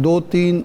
2-3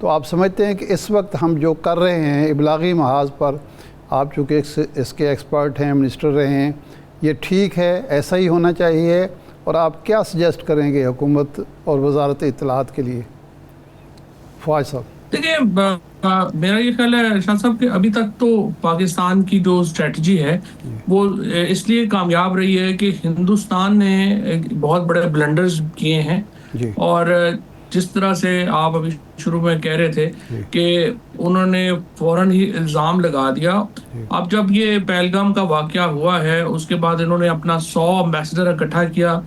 تو آپ سمجھتے ہیں کہ اس وقت ہم جو کر رہے ہیں ابلاغی محاذ پر، آپ چونکہ اس کے ایکسپرٹ ہیں، منسٹر رہے ہیں، یہ ٹھیک ہے، ایسا ہی ہونا چاہیے؟ اور آپ کیا سجیسٹ کریں گے حکومت اور وزارت اطلاعات کے لیے؟ فواز صاحب دیکھیے، میرا یہ خیال ہے ارشاد صاحب کہ ابھی تک تو پاکستان کی جو اسٹریٹجی ہے وہ اس لیے کامیاب رہی ہے کہ ہندوستان نے بہت بڑے بلنڈرز کیے ہیں، جی اور جس طرح سے آپ ابھی شروع میں کہہ رہے تھے کہ انہوں نے فوراً ہی الزام لگا دیا. اب جب یہ پہلگام کا واقعہ ہوا ہے اس کے بعد انہوں نے اپنا 100 ایمبیسڈر اکٹھا کیا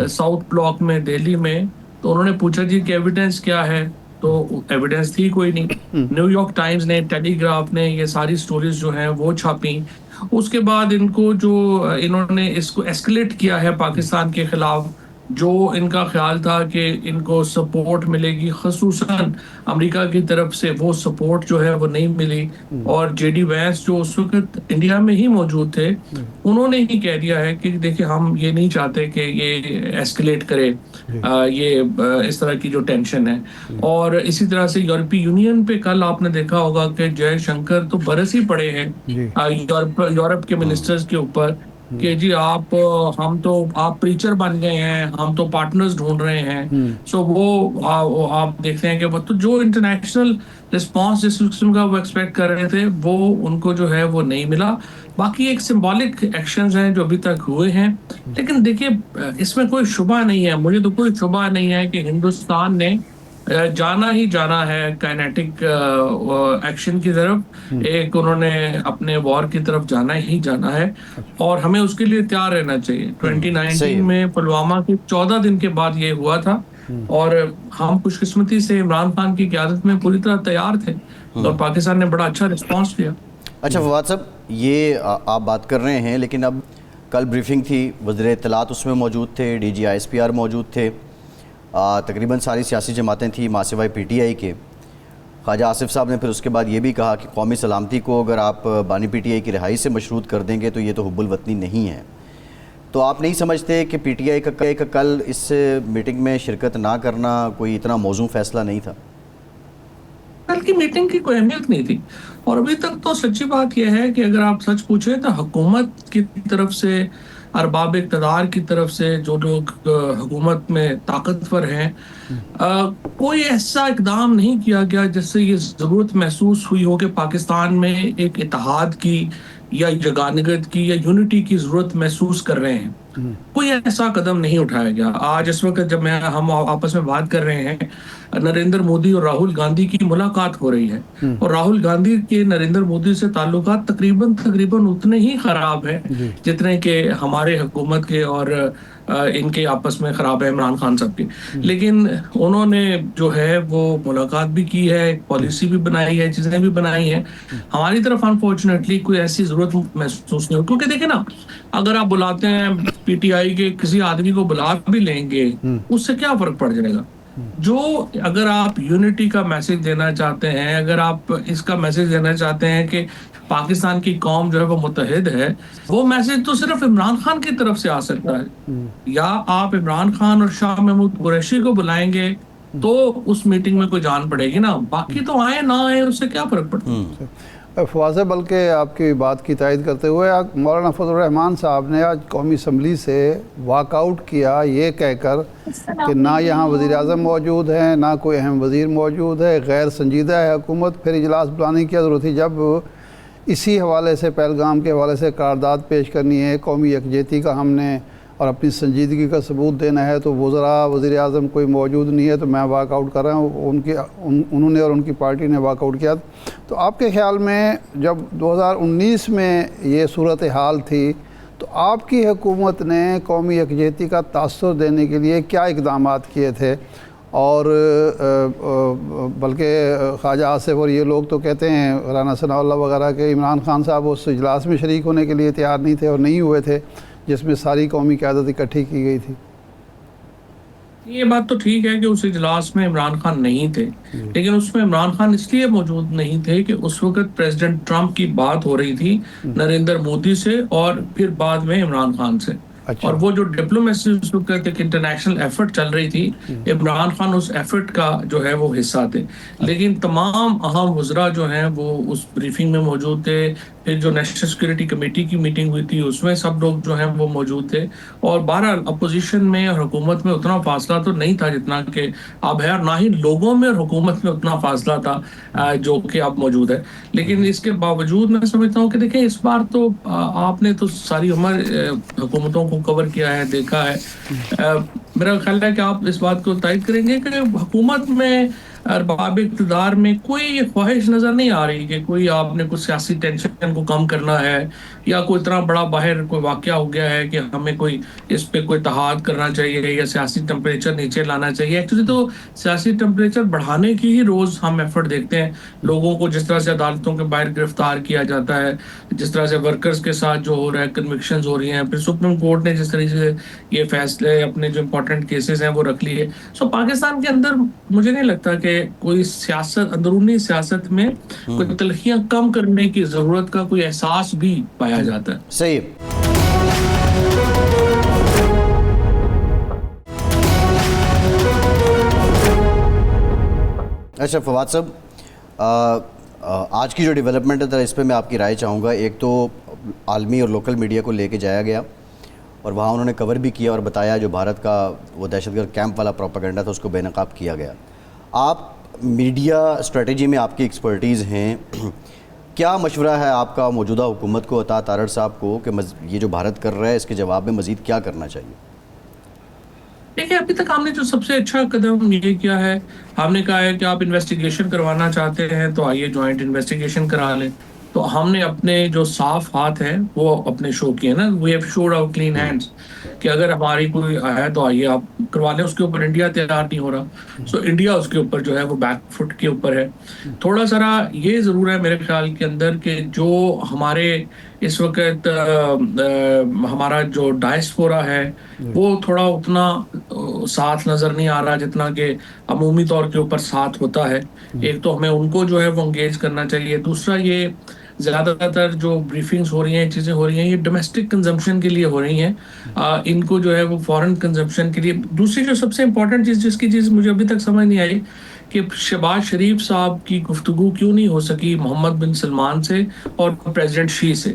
ساؤتھ بلاک میں دہلی میں، تو انہوں نے پوچھا جی کہ ایویڈنس کیا ہے، تو ایویڈنس تھی کوئی نہیں. نیو یارک ٹائمز نے، ٹیلی گراف نے یہ ساری سٹوریز جو ہیں وہ چھاپیں. اس کے بعد ان کو جو انہوں نے اس کو ایسکلیٹ کیا ہے پاکستان کے خلاف، جو ان کا خیال تھا کہ ان کو سپورٹ ملے گی خصوصاً امریکہ کی طرف سے، وہ سپورٹ جو ہے وہ نہیں ملی. اور جے ڈی وینس جو اس وقت انڈیا میں ہی موجود تھے، انہوں نے ہی کہہ دیا ہے کہ دیکھیں ہم یہ نہیں چاہتے کہ یہ ایسکلیٹ کرے یہ اس طرح کی جو ٹینشن ہے. اور اسی طرح سے یورپی یونین پہ کل آپ نے دیکھا ہوگا کہ جے شنکر تو برس ہی پڑے ہیں یورپ کے منسٹرز کے اوپر کہ جی آپ پریچر بن گئے ہیں، ہم تو پارٹنرز ڈھونڈ رہے ہیں. سو وہ آپ دیکھتے ہیں کہ وہ تو جو انٹرنیشنل رسپانس جس قسم کا وہ ایکسپیکٹ کر رہے تھے وہ ان کو جو ہے وہ نہیں ملا. باقی ایک سمبولک ایکشنز ہیں جو ابھی تک ہوئے ہیں. لیکن دیکھیے اس میں کوئی شبہ نہیں ہے، مجھے تو کوئی شبہ نہیں ہے کہ ہندوستان نے جانا ہی جانا ہے کائنیٹک ایکشن کی طرف. ایک انہوں نے اپنے وار کی طرف جانا ہی جانا ہے، اور ہمیں اس کے لیے تیار رہنا چاہیے. 2019 میں پلوامہ کے 14 دن کے بعد یہ ہوا تھا، اور ہم خوش قسمتی سے عمران خان کی قیادت میں پوری طرح تیار تھے، اور پاکستان نے بڑا اچھا رسپانس دیا. اچھا فواد صاحب، یہ آپ بات کر رہے ہیں، لیکن اب کل بریفنگ تھی، وزیر اطلاعات اس میں موجود تھے، D G I S P R موجود تھے، تقریباً ساری سیاسی جماعتیں تھیں ماں سوائے پی ٹی آئی کے. خواجہ آصف صاحب نے پھر اس کے بعد یہ بھی کہا کہ قومی سلامتی کو اگر آپ بانی پی ٹی آئی کی رہائی سے مشروط کر دیں گے تو یہ تو حب الوطنی نہیں ہے. تو آپ نہیں سمجھتے کہ پی ٹی آئی کا کل اس میٹنگ میں شرکت نہ کرنا کوئی اتنا موزوں فیصلہ نہیں تھا؟ کل کی میٹنگ کی کوئی اہمیت نہیں تھی. اور ابھی تک تو سچی بات یہ ہے کہ اگر آپ سچ پوچھیں تو حکومت کی طرف سے، ارباب اقتدار کی طرف سے، جو لوگ حکومت میں طاقتور ہیں، کوئی ایسا اقدام نہیں کیا گیا جس سے یہ ضرورت محسوس ہوئی ہو کہ پاکستان میں ایک اتحاد کی یا یگانگت کی یا یونٹی کی ضرورت محسوس کر رہے ہیں. کوئی ایسا قدم نہیں اٹھایا گیا. آج اس وقت جب ہم آپس میں بات کر رہے ہیں، نریندر مودی اور راہل گاندھی کی ملاقات ہو رہی ہے، اور راہل گاندھی کے نریندر مودی سے تعلقات تقریباً اتنے ہی خراب ہیں جتنے کہ ہمارے حکومت کے اور ان کے آپس میں خراب ہے عمران خان صاحب کے. لیکن انہوں نے جو ہے وہ ملاقات بھی کی ہے، پالیسی بھی بنائی ہے، چیزیں بھی بنائی ہیں. ہماری طرف انفارچونیٹلی کوئی ایسی ضرورت محسوس نہیں ہو، کیونکہ دیکھیں نا، اگر آپ بلاتے ہیں پی ٹی آئی کے کسی آدمی کو بلا بھی لیں گے، اس سے کیا فرق پڑ جائے گا؟ جو اگر آپ یونٹی کا میسج دینا چاہتے ہیں، اگر آپ اس کا میسج دینا چاہتے ہیں کہ پاکستان کی قوم جو ہے وہ متحد ہے، وہ میسج تو صرف عمران خان کی طرف سے آ سکتا ہے. یا آپ عمران خان اور شاہ محمود قریشی کو بلائیں گے تو اس میٹنگ میں کوئی جان پڑے گی نا، باقی تو آئے نہ آئے اس سے کیا فرق پڑتا ہے. فواز، بلکہ آپ کی بات کی تائید کرتے ہوئے مولانا فضل الرحمان صاحب نے آج قومی اسمبلی سے واک آؤٹ کیا یہ کہہ کر کہ نہ یہاں وزیر اعظم موجود ہیں، نہ کوئی اہم وزیر موجود ہے، غیر سنجیدہ ہے حکومت. پھر اجلاس بلانے کی کیا ضرورت تھی جب اسی حوالے سے، پہلگام کے حوالے سے قرارداد پیش کرنی ہے، قومی یکجہتی کا ہم نے اور اپنی سنجیدگی کا ثبوت دینا ہے، تو وزراء، وزیر اعظم کوئی موجود نہیں ہے تو میں واک آؤٹ کر رہا ہوں. انہوں نے اور ان کی پارٹی نے واک آؤٹ کیا. تو آپ کے خیال میں جب 2019 میں یہ صورتحال تھی تو آپ کی حکومت نے قومی یکجہتی کا تاثر دینے کے لیے کیا اقدامات کیے تھے؟ اور بلکہ خواجہ آصف اور یہ لوگ تو کہتے ہیں، رانا ثناء اللہ وغیرہ، کہ عمران خان صاحب اس اجلاس میں شریک ہونے کے لیے تیار نہیں تھے اور نہیں ہوئے تھے جس میں ساری قومی قیادت اکٹھی کی گئی تھی. یہ بات تو ٹھیک ہے کہ اس اجلاس میں عمران خان نہیں تھے، لیکن اس میں عمران خان اس لیے موجود نہیں تھے کہ اس وقت پریزیڈنٹ ٹرمپ کی بات ہو رہی تھی نریندر مودی سے اور پھر بعد میں عمران خان سے. اور وہ جو ڈپلومیسی اس وقت ایک انٹرنیشنل ایفرٹ چل رہی تھی، عمران خان اس ایفرٹ کا جو ہے وہ حصہ تھے. لیکن تمام اہم وزراء جو ہیں وہ اس بریفنگ میں موجود تھے. پھر جو نیشنل سیکورٹی کمیٹی کی میٹنگ ہوئی تھی اس میں سب لوگ جو ہیں وہ موجود تھے. اور بہرحال اپوزیشن میں اور حکومت میں اتنا فاصلہ تو نہیں تھا جتنا کہ اب ہے، اور نہ ہی لوگوں میں اور حکومت میں اتنا فاصلہ تھا جو کہ اب موجود ہے. لیکن اس کے باوجود میں سمجھتا ہوں کہ دیکھیں اس بار تو آپ نے تو ساری عمر حکومتوں کو کور کیا ہے، دیکھا ہے. میرا خیال ہے کہ آپ اس بات کو تائید کریں گے کہ حکومت میں ارباب اقتدار میں کوئی یہ خواہش نظر نہیں آ رہی کہ کوئی آپ نے کچھ سیاسی ٹینشن کو کم کرنا ہے، یا کوئی اتنا بڑا باہر کوئی واقعہ ہو گیا ہے کہ ہمیں کوئی اس پہ کوئی اتحاد کرنا چاہیے یا سیاسی ٹمپریچر نیچے لانا چاہیے. ایکچولی تو سیاسی ٹمپریچر بڑھانے کی ہی روز ہم ایفرٹ دیکھتے ہیں. لوگوں کو جس طرح سے عدالتوں کے باہر گرفتار کیا جاتا ہے، جس طرح سے ورکرز کے ساتھ جو ہو رہا ہے، کنوکشنز ہو رہی ہیں، پھر سپریم کورٹ نے جس طریقے سے یہ فیصلے اپنے جو امپورٹنٹ کیسز ہیں وہ رکھ لیے. سو پاکستان کے اندر مجھے نہیں لگتا کہ کوئی سیاست، اندرونی سیاست میں کوئی تلخیاں کم کرنے کی ضرورت کا کوئی احساس بھی پایا جاتا ہے. صحیح. اچھا فواد صاحب، آج کی جو ڈیولپمنٹ ہے ذرا اس پہ میں آپ کی رائے چاہوں گا. ایک تو عالمی اور لوکل میڈیا کو لے کے جایا گیا اور وہاں انہوں نے کور بھی کیا اور بتایا جو بھارت کا وہ دہشت گرد کیمپ والا پروپیگنڈا تھا اس کو بے نقاب کیا گیا. آپ میڈیا اسٹریٹجی میں آپ کی ایکسپرٹیز ہیں، کیا مشورہ ہے آپ کا موجودہ حکومت کو، عطا تارڑ صاحب کو، کہ یہ جو بھارت کر رہا ہے اس کے جواب میں مزید کیا کرنا چاہیے؟ دیکھیں ابھی تک ہم نے جو سب سے اچھا قدم یہ کیا ہے، ہم نے کہا ہے کہ آپ انویسٹیگیشن کروانا چاہتے ہیں تو آئیے جوائنٹ انویسٹیگیشن کرا لیں. تو ہم نے اپنے جو صاف ہاتھ ہیں وہ اپنے شو کیے نا، we have showed our clean hands, کہ اگر ہماری کوئی ہے تو آئیے آپ کروا لیں. اس کے اوپر انڈیا تیار نہیں ہو رہا، سو انڈیا اس کے اوپر جو ہے وہ بیک فٹ کے اوپر ہے. تھوڑا سا یہ ضرور ہے میرے خیال کے اندر کہ جو ہمارے اس وقت ہمارا جو ڈائسپورا ہے وہ تھوڑا اتنا ساتھ نظر نہیں آ رہا جتنا کہ عمومی طور کے اوپر ساتھ ہوتا ہے. ایک تو ہمیں ان کو جو ہے وہ انگیج کرنا چاہیے. دوسرا یہ زیادہ تر جو بریفنگز ہو رہی ہیں، چیزیں ہو رہی ہیں، یہ ڈومیسٹک کنزمپشن کے لیے ہو رہی ہیں. ان کو جو ہے وہ فورن کنزمپشن کے لیے. دوسری جو سب سے امپورٹنٹ چیز جس کی چیز مجھے ابھی تک سمجھ نہیں آئی کہ شہباز شریف صاحب کی گفتگو کیوں نہیں ہو سکی محمد بن سلمان سے اور پریزیڈنٹ شی سے،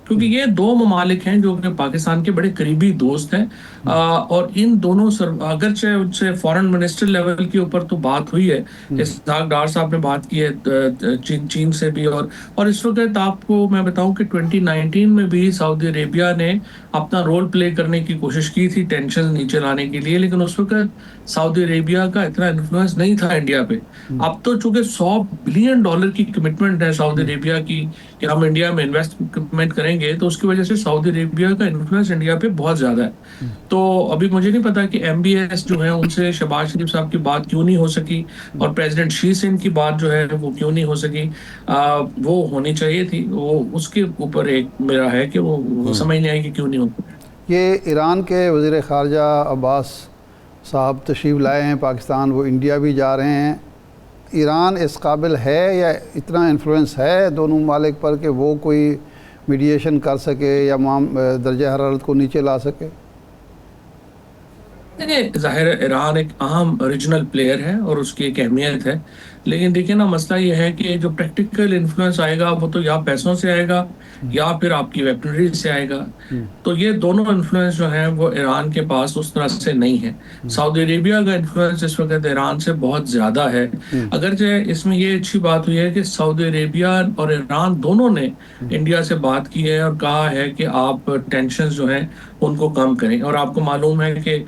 کیونکہ یہ دو ممالک ہیں جو کہ پاکستان کے بڑے قریبی دوست ہیں. اور ان دونوں اگرچہ ان سے فارن منسٹر لیول کے اوپر تو بات ہوئی ہے، اسحاق ڈار صاحب نے بات کی ہے چین سے بھی. اور اس وقت آپ کو میں بتاؤں کہ 2019 میں بھی سعودی عربیہ نے اپنا رول پلے کرنے کی کوشش کی تھی ٹینشن نیچے لانے کے لیے، لیکن اس وقت سعودی عربیہ کا اتنا انفلوئنس نہیں تھا انڈیا پہ. اب تو چونکہ $100 بلین کی کمٹمنٹ ہے سعودی عربیہ کی کہ ہم انڈیا میں انویسٹمنٹ کریں گے، تو اس کی وجہ سے سعودی عربیہ کا انفلوئنس انڈیا پہ بہت زیادہ ہے. تو ابھی مجھے نہیں پتا کہ ایم بی ایس جو ہے ان سے شہباز شریف صاحب کی بات کیوں نہیں ہو سکی اور پریزیڈنٹ شی سے ان کی بات جو ہے وہ کیوں نہیں ہو سکی. وہ ہونی چاہیے تھی. وہ اس کے اوپر ایک میرا ہے کہ وہ سمجھ نہیں آئی کہ کیوں نہیں ہو سکی. یہ ایران کے وزیر خارجہ عباس صاحب تشریف لائے ہیں پاکستان، وہ انڈیا بھی جا رہے ہیں. ایران اس قابل ہے یا اتنا انفلوئنس ہے دونوں ممالک پر کہ وہ کوئی میڈیشن کر سکے یا درجہ حرارت کو نیچے لا سکے؟ دیکھیں ظاہر ہے ایران ایک اہم ریجنل پلیئر ہے اور اس کی ایک اہمیت ہے، لیکن دیکھیں نا مسئلہ یہ ہے کہ جو پریکٹیکل انفلوئنس آئے گا وہ تو یا پیسوں سے آئے گا یا پھر آپ کی ویپنری سے آئے گا. تو یہ دونوں انفلوئنس جو ہیں وہ ایران کے پاس اس طرح سے نہیں ہے. سعودی عربیہ کا انفلوئنس اس وقت ایران سے بہت زیادہ ہے. اگرچہ اس میں یہ اچھی بات ہوئی ہے کہ سعودی عربیہ اور ایران دونوں نے انڈیا سے بات کی ہے اور کہا ہے کہ آپ ٹینشنز جو ہیں ان کو کم کریں. اور آپ کو معلوم ہے کہ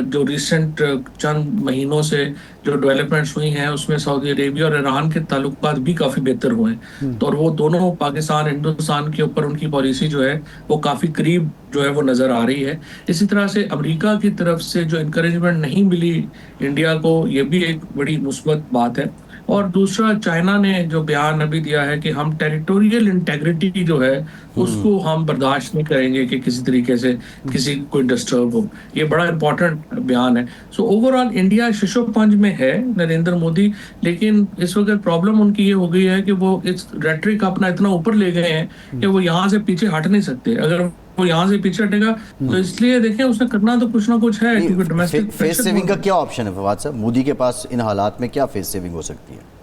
جو ریسنٹ چند مہینوں سے جو ڈیولپمنٹس ہوئی ہیں اس میں سعودی عربیہ اور ایران کے تعلقات بھی کافی بہتر ہوئے ہیں. تو اور وہ دونوں پاکستان ہندوستان کے اوپر ان کی پالیسی جو ہے وہ کافی قریب جو ہے وہ نظر آ رہی ہے. اسی طرح سے امریکہ کی طرف سے جو انکریجمنٹ نہیں ملی انڈیا کو، یہ بھی ایک بڑی مثبت بات ہے. اور دوسرا چائنا نے جو بیان ابھی دیا ہے کہ ہم ٹیریٹوریل انٹیگریٹی جو ہے اس کو ہم برداشت نہیں کریں گے کہ کسی طریقے سے کسی کو ڈسٹرب ہو. یہ بڑا امپورٹنٹ بیان ہے. سو اوور آل انڈیا ششو پنج میں ہے نریندر مودی، لیکن اس وقت پرابلم ان کی یہ ہو گئی ہے کہ وہ اس ریٹرک اپنا اتنا اوپر لے گئے ہیں کہ وہ یہاں سے پیچھے ہٹ نہیں سکتے. اگر وہ یہاں سے پیچھے ہٹے گا. تو اس لیے دیکھیں اس نے کرنا تو کچھ نہ کچھ ہے, کیونکہ ڈومیسٹک فیس سیونگ کا کیا آپشن ہے فواد صاحب؟ مودی کے پاس ان حالات میں کیا فیس سیونگ ہو سکتی ہے؟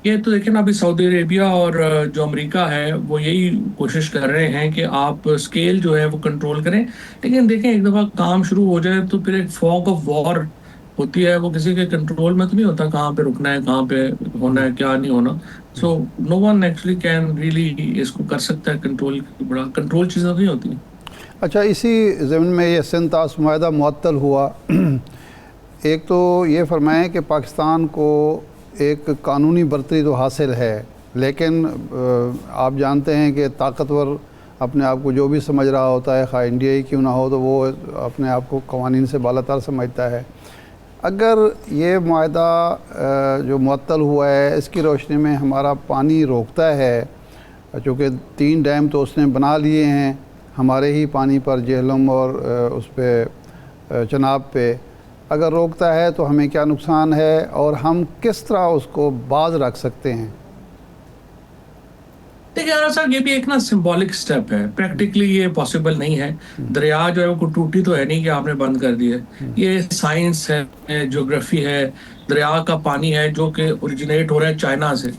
یہ تو دیکھیں نا, ابھی سعودی عربیہ اور جو امریکہ ہے وہ یہی کوشش کر رہے ہیں کہ آپ اسکیل جو ہے وہ کنٹرول کریں. لیکن دیکھیں ایک دفعہ کام شروع ہو جائے تو پھر ایک فوگ آف وار ہوتی ہے, وہ کسی کے کنٹرول میں تو نہیں ہوتا کہاں پہ رکنا ہے, کہاں پہ ہونا ہے, کیا نہیں ہونا. سو نو ون ایکچولی کین ریئلی اس کو کر سکتا ہے کنٹرول. بڑا کنٹرول چیزیں نہیں ہوتی ہیں. اچھا, اسی ضمن میں یہ سندھ طاس معاہدہ معطل ہوا. ایک تو یہ فرمائیں کہ پاکستان کو ایک قانونی برتری تو حاصل ہے, لیکن آپ جانتے ہیں کہ طاقتور اپنے آپ کو جو بھی سمجھ رہا ہوتا ہے, خواہ انڈیائی کیوں نہ ہو, تو وہ اپنے آپ کو قوانین سے بالا تر سمجھتا ہے. اگر یہ معاہدہ جو معطل ہوا ہے اس کی روشنی میں ہمارا پانی روکتا ہے, چونکہ 3 ڈیم تو اس نے بنا لیے ہیں ہمارے ہی پانی پر, جہلم اور اس پہ چناب پہ, اگر روکتا ہے تو ہمیں کیا نقصان ہے اور ہم کس طرح اس کو باز رکھ سکتے ہیں؟ دیکھیں سر, یہ بھی ایک نا سمبولک سٹیپ ہے, پریکٹیکلی یہ پاسبل نہیں ہے. دریا جو ہے وہ ٹوٹی تو ہے نہیں کہ آپ نے بند کر دی ہے. یہ سائنس ہے, جیوگرافی ہے. دریا کا پانی ہے جو کہ اوریجنیٹ ہو رہا ہے چائنا سے,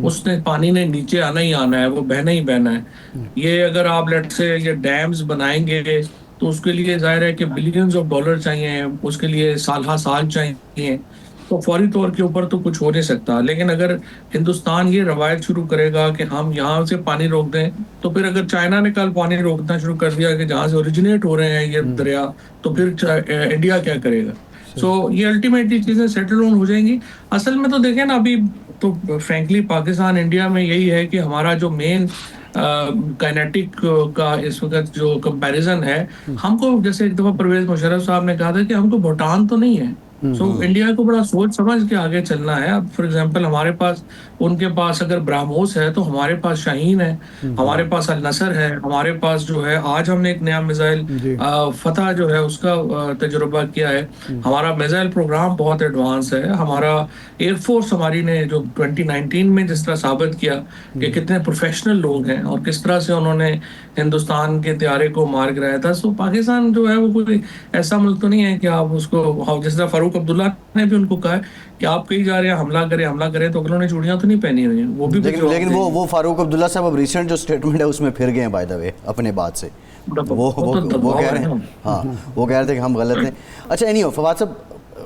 اس نے پانی نے نیچے آنا ہی آنا ہے, وہ بہنا ہی بہنا ہے. یہ اگر آپ لیٹ سے یہ ڈیمز بنائیں گے تو اس کے لیے ظاہر ہے کہ بلینز آف ڈالر چاہیے, اس کے لیے سال ہا سال چاہیے, تو فوری طور کے اوپر تو کچھ ہو نہیں سکتا. لیکن اگر ہندوستان یہ روایت شروع کرے گا کہ ہم یہاں سے پانی روک دیں, تو پھر اگر چائنا نے کل پانی روکنا شروع کر دیا کہ جہاں سے اوریجنیٹ ہو رہے ہیں یہ دریا, تو پھر انڈیا کیا کرے گا؟ سو یہ الٹیمیٹلی چیزیں سیٹل ڈاؤن ہو جائیں گی. اصل میں تو دیکھیں نا, ابھی تو فرینکلی پاکستان انڈیا میں یہی ہے کہ ہمارا جو مین کائنیٹک کا اس وقت جو کمپیریزن ہے, ہم کو جیسے ایک دفعہ پرویز مشرف صاحب نے کہا تھا کہ ہم کو بھوٹان تو نہیں ہے. سو انڈیا کو بڑا سوچ سمجھ کے آگے چلنا ہے. اب فار ایگزامپل ہمارے پاس, ان کے پاس اگر برہموس ہے تو ہمارے پاس شاہین ہے, ہمارے پاس النصر ہے, ہمارے پاس جو ہے آج ہم نے ایک نیا میزائل فتح جو ہے اس کا تجربہ کیا ہے. ہمارا میزائل پروگرام بہت ایڈوانس ہے. ہمارا ایئر فورس ہماری نے جو 2019 میں جس طرح ثابت کیا کہ کتنے پروفیشنل لوگ ہیں اور کس طرح سے انہوں نے ہندوستان کے طیارے کو مار گرایا تھا. سو پاکستان جو ہے وہ کوئی ایسا ملک تو نہیں ہے کہ آپ اس کو, جس طرح فاروق عبداللہ نے بھی ان کو کہا ہے کہ آپ کہیں جا رہے ہیں حملہ کریں تو انہوں نے چوڑیاں تو نہیں پہنی ہوئی ہیں. وہ بھی لیکن وہ فاروق عبداللہ صاحب اب ریسنٹ جو اسٹیٹمنٹ ہے اس میں پھر گئے ہیں بائی دا وے اپنے بات سے. وہ کہہ رہے ہیں, ہاں وہ کہہ رہے تھے کہ ہم غلط ہیں. اچھا اینی ہو فواد صاحب,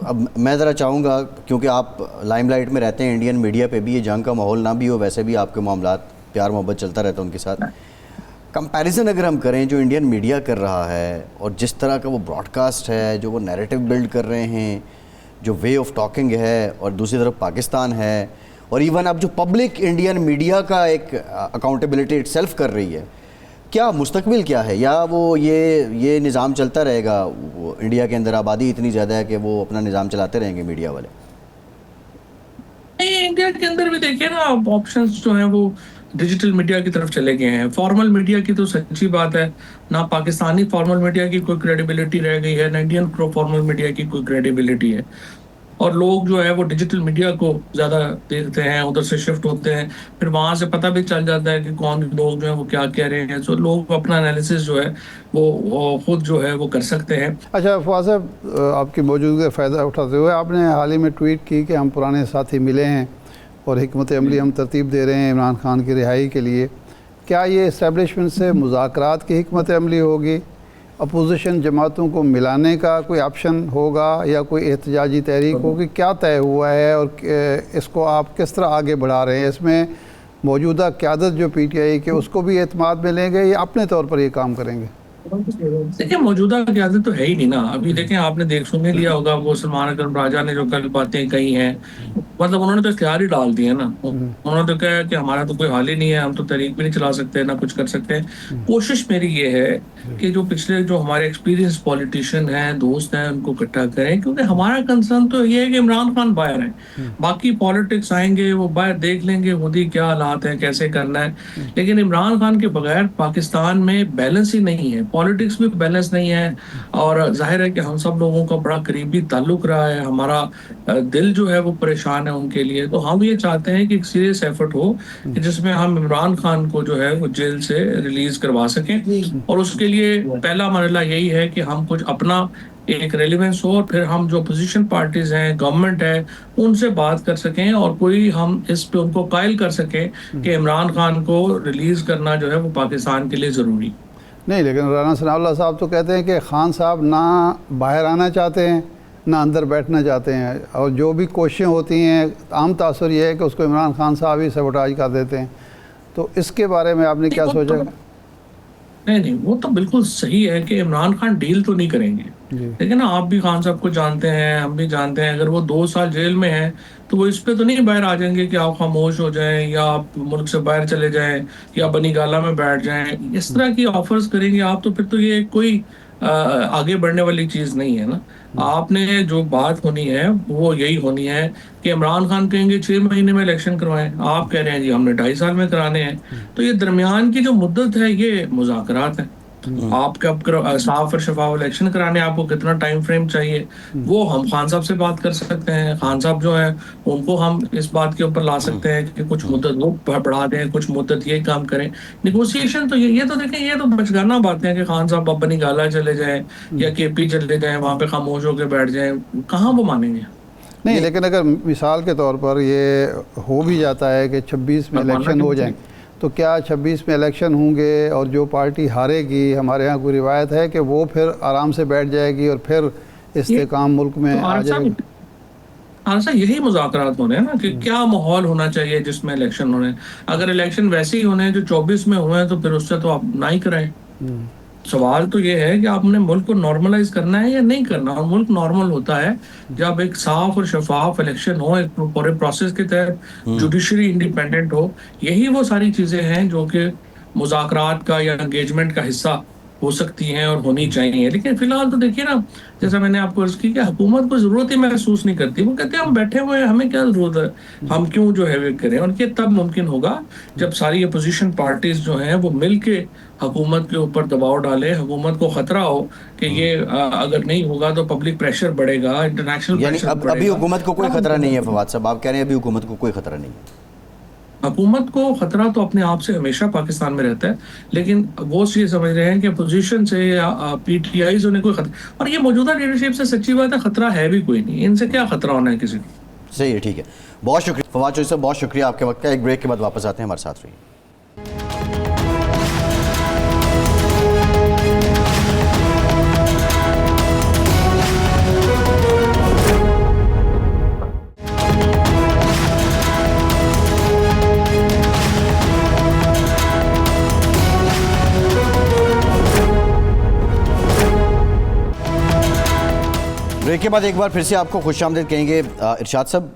اب میں ذرا چاہوں گا کیونکہ آپ لائم لائٹ میں رہتے ہیں, انڈین میڈیا پہ بھی یہ جنگ کا ماحول نہ بھی ہو, ویسے بھی آپ کے معاملات پیار محبت چلتا رہتا ہے ان کے ساتھ. کمپیریزن اگر ہم کریں جو انڈین میڈیا کر رہا ہے اور جس طرح کا وہ براڈ کاسٹ ہے, جو وہ نیریٹو بلڈ کر رہے ہیں, جو وے آف ٹاکنگ ہے, اور دوسری طرف پاکستان ہے, اور ایون اب جو پبلک انڈین میڈیا کا ایک اکاؤنٹیبلٹی اٹ سیلف کر رہی ہے, کیا مستقبل کیا ہے؟ یا وہ یہ نظام چلتا رہے گا؟ وہ انڈیا کے اندر آبادی اتنی زیادہ ہے کہ وہ اپنا نظام چلاتے رہیں گے میڈیا والے؟ انڈیا کے اندر بھی دیکھیں نا, آپشنز جو ہیں وہ ڈیجیٹل میڈیا کی طرف چلے گئے ہیں. فارمل میڈیا کی تو سچی بات ہے, نہ پاکستانی فارمل میڈیا کی کوئی کریڈیبلٹی رہ گئی ہے, نہ انڈین فارمل میڈیا کی کوئی کریڈیبلٹی ہے. اور لوگ جو ہے وہ ڈیجیٹل میڈیا کو زیادہ دیکھتے ہیں, ادھر سے شفٹ ہوتے ہیں, پھر وہاں سے پتہ بھی چل جاتا ہے کہ کون لوگ جو ہیں وہ کیا کہہ رہے ہیں. سو لوگ اپنا انالیسس جو ہے وہ خود جو ہے وہ کر سکتے ہیں. اچھا فواد صاحب, آپ کی موجودگی کا فائدہ اٹھاتے ہوئے آپ نے حال ہی میں ٹویٹ کی کہ ہم پرانے ساتھی ملے ہیں اور حکمت عملی ہم ترتیب دے رہے ہیں عمران خان کی رہائی کے لیے. کیا یہ اسٹیبلشمنٹ سے مذاکرات کی حکمت عملی ہوگی؟ اپوزیشن جماعتوں کو ملانے کا کوئی آپشن ہوگا یا کوئی احتجاجی تحریک ہوگی؟ کیا طے ہوا ہے اور اس کو آپ کس طرح آگے بڑھا رہے ہیں؟ اس میں موجودہ قیادت جو پی ٹی آئی کی اس کو بھی اعتماد میں لیں گے یا اپنے طور پر یہ کام کریں گے؟ دیکھیں موجودہ قیادت تو ہے ہی نہیں نا. ابھی دیکھیں آپ نے سن لیا ہوگا وہ سلمان اکرم راجہ نے جو کل باتیں کہی ہیں, مطلب انہوں نے تو اختیار ہی ڈال دیے نا. انہوں نے تو کہا کہ ہمارا تو کوئی حال ہی نہیں ہے, ہم تو تحریک بھی نہیں چلا سکتے, نہ کچھ کر سکتے ہیں. کوشش میری یہ ہے کہ جو پچھلے جو ہمارے ایکسپیرینس پولیٹیشین ہیں, دوست ہیں, ان کو اکٹھا کریں, کیونکہ ہمارا کنسرن تو یہ ہے کہ عمران خان باہر ہیں. باقی پالیٹکس آئیں گے, وہ باہر دیکھ لیں گے خود ہی کیا حالات ہیں, کیسے کرنا ہے. لیکن عمران خان کے بغیر پاکستان میں بیلنس ہی نہیں ہے. پالیٹکس بھی بیلنس نہیں ہے، اور ظاہر ہے کہ ہم سب لوگوں کا بڑا قریبی تعلق رہا ہے، ہمارا دل جو ہے وہ پریشان ہے ان کے لیے، تو ہم یہ چاہتے ہیں کہ ایک سیریس ایفرٹ ہو کہ جس میں ہم عمران خان کو جو ہے وہ جیل سے ریلیز کروا سکیں، اور اس کے لیے پہلا مرحلہ یہی ہے کہ ہم کچھ اپنا ایک ریلیونس ہو، اور پھر ہم جو اپوزیشن پارٹیز ہیں، گورنمنٹ ہے، ان سے بات کر سکیں، اور کوئی ہم اس پہ ان کو قائل کر سکیں کہ عمران خان کو ریلیز کرنا جو ہے وہ پاکستان کے لیے ضروری نہیں، لیکن رانا ثناء اللہ صاحب تو کہتے ہیں کہ خان صاحب نہ باہر آنا چاہتے ہیں نہ اندر بیٹھنا چاہتے ہیں، اور جو بھی کوششیں ہوتی ہیں عام تاثر یہ ہے کہ اس کو عمران خان صاحب ہی سیبوٹاج کر دیتے ہیں، تو اس کے بارے میں آپ نے کیا سوچا؟ نہیں، وہ تو بالکل صحیح ہے کہ عمران خان ڈیل تو نہیں کریں گے، لیکن آپ بھی خان صاحب کو جانتے ہیں، ہم بھی جانتے ہیں، اگر وہ 2 سال جیل میں ہیں تو وہ اس پہ تو نہیں باہر آ جائیں گے کہ آپ خاموش ہو جائیں یا آپ ملک سے باہر چلے جائیں یا بنی گالہ میں بیٹھ جائیں، اس طرح کی آفرز کریں گے آپ تو پھر تو یہ کوئی آگے بڑھنے والی چیز نہیں ہے نا۔ آپ نے جو بات ہونی ہے وہ یہی ہونی ہے کہ عمران خان کہیں گے 6 مہینے میں الیکشن کروائیں، آپ کہہ رہے ہیں جی ہم نے 2.5 سال میں کرانے ہیں، تو یہ درمیان کی جو مدت ہے یہ مذاکرات ہیں۔ آپ کب صاف اور شفاف الیکشن کرانے آپ کو کتنا ٹائم فریم چاہیے، وہ ہم خان صاحب سے بات کر سکتے ہیں، خان صاحب جو ہے ان کو ہم اس بات کے اوپر لا سکتے ہیں کہ کچھ مدت وہ بڑھا دیں، کچھ مدت یہ کام کریں۔ نیگوسیشن تو یہ تو دیکھیں، یہ تو بچگانہ باتیں ہیں کہ خان صاحب اب بنی گالہ چلے جائیں یا کے پی چلے جائیں، وہاں پہ خاموش ہو کے بیٹھ جائیں، کہاں وہ مانیں گے؟ نہیں، لیکن اگر مثال کے طور پر یہ ہو بھی جاتا ہے کہ 26 میں الیکشن ہو جائیں، تو کیا 26 میں الیکشن ہوں گے اور جو پارٹی ہارے گی، ہمارے ہاں کوئی روایت ہے کہ وہ پھر آرام سے بیٹھ جائے گی اور پھر استحکام ملک میں آ جائے گی؟ یہی مذاکرات ہونے ہیں نا کہ کیا ماحول ہونا چاہیے جس میں الیکشن ہونے ہیں۔ اگر الیکشن ویسے ہی ہونے ہیں جو 24 میں ہوئے ہیں تو پھر اس سے تو آپ نہ ہی کرائیں۔ سوال تو یہ ہے کہ آپ نے ملک کو نارملائز کرنا ہے یا نہیں کرنا، اور ملک نارمل ہوتا ہے جب ایک صاف اور شفاف الیکشن ہو، ایک پورے پروسیس کے تحت جوڈیشری انڈیپینڈنٹ ہو۔ یہی وہ ساری چیزیں ہیں جو کہ مذاکرات کا یا انگیجمنٹ کا حصہ ہو سکتی ہیں اور ہونی چاہیے۔ لیکن فی الحال تو دیکھیے نا، جیسا میں نے آپ کو عرض کی کہ حکومت کو ضرورت ہی محسوس نہیں کرتی، وہ کہتے ہیں ہم بیٹھے ہوئے ہیں، ہمیں کیا ضرورت ہے، ہم کیوں جو ہے وہ کریں۔ اور یہ تب ممکن ہوگا جب ساری اپوزیشن پارٹیز جو ہیں وہ مل کے حکومت کے اوپر دباؤ ڈالے، حکومت کو خطرہ ہو کہ یہ اگر نہیں ہوگا تو پبلک پریشر بڑھے گا، انٹرنیشنل یعنی پریشر بڑھے گا۔ ابھی حکومت کو کوئی خطرہ نہیں ہے فواد صاحب، آپ کہہ رہے ہیں ابھی حکومت کو کوئی خطرہ نہیں ہے؟ حکومت کو خطرہ تو اپنے آپ سے ہمیشہ پاکستان میں رہتا ہے، لیکن وہ یہ سمجھ رہے ہیں کہ اپوزیشن سے یا پی ٹی آئیز انہیں کوئی خطرہ، اور یہ موجودہ لیڈرشپ سے سچی بات ہے خطرہ ہے بھی کوئی نہیں، ان سے کیا خطرہ ہونا ہے کسی کو۔ صحیح ہے، ٹھیک ہے، بہت شکریہ فواد چوہدری صاحب، بہت شکریہ آپ کے وقت کا۔ ایک بریک کے بعد واپس آتے ہیں، ہمارے ساتھ رہیے۔ بریک کے بعد ایک بار پھر سے آپ کو خوش آمدید کہیں گے۔ ارشاد صاحب،